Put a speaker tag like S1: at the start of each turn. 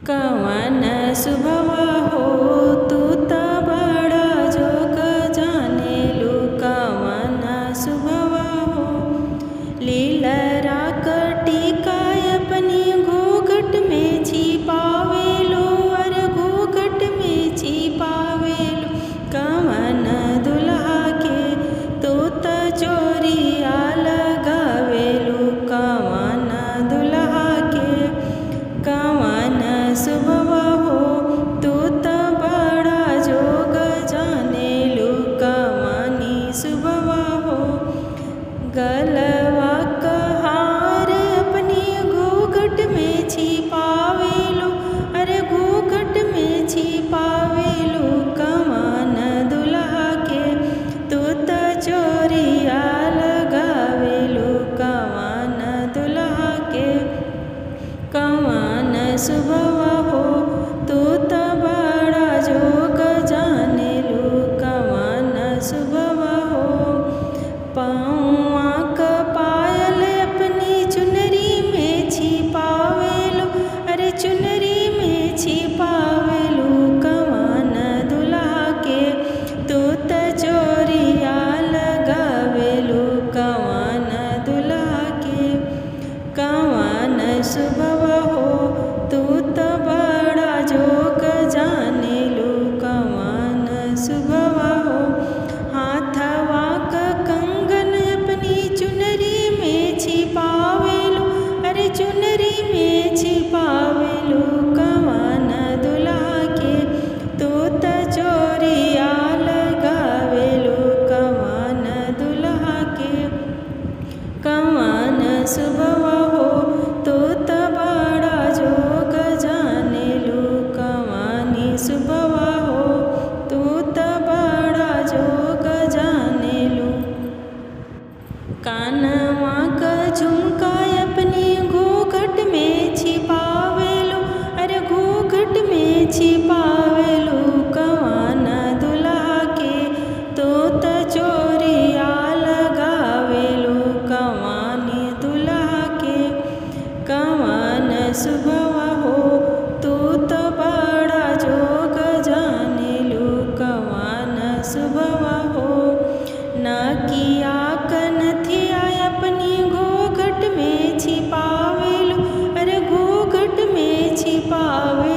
S1: कवन सुभवा हो तू त बड़ा जोग जानेलु। कवन सुभवा हो लीलरा कटिका अपनी घूंघट में छिपावेलु। अर घूंघट में छिपावेलु। कवन दुल्हा के तू त चोरिया लगावेलु। कवन दुल्हा के कवन सुभवा हो तू त बड़ा जोग जानेलु। कवनी सुभवा हो गलवा कहार अपनी घूंघट में छिपावेलु। अरे घूंघट में छिपावेलु। कवन दुल्हा के तू त चोरिया लगावेलु। कवन दुल्हा के कवन सुभवा हो तू त बड़ा जोग जानेलु। कवन सुभवा हो पौआ क पायल अपनी चुनरी में छिपावेलु। अरे चुनरी में छिपावेलु। कवन दुल्हा के तू त चोरिया लगावेलु। कवन दुल्हा के कवन सुभवा हो तू त बड़ा जोग जानेलु। कवन सुभवा हो हाथवा क कंगन अपनी चुनरी में छिपावेलु। अरे चुनरी में छिपावेलु। कवन दुल्हा के तू त चोरिया लगावेलु। कवन दुल्हा के कवन सुभवा हो तू त बड़ा जोग जानेलु। कवनी सुभवा हो तू त बड़ा जोग जानेलु। कानवा क झुमका अपनी घूंघट में छिपावेलु। अरे घूंघट में छिपावेलु। कवन दुल्हा के तू त चोरिया लगावेलु। कवनी दुल्हा के कवन सुभवा हो तू त बड़ा जोग जानेलु। कवन सुभवा हो नकिया कनथिया अपनी घूंघट में छिपावेलु। अरे घूंघट में छिपावेलु।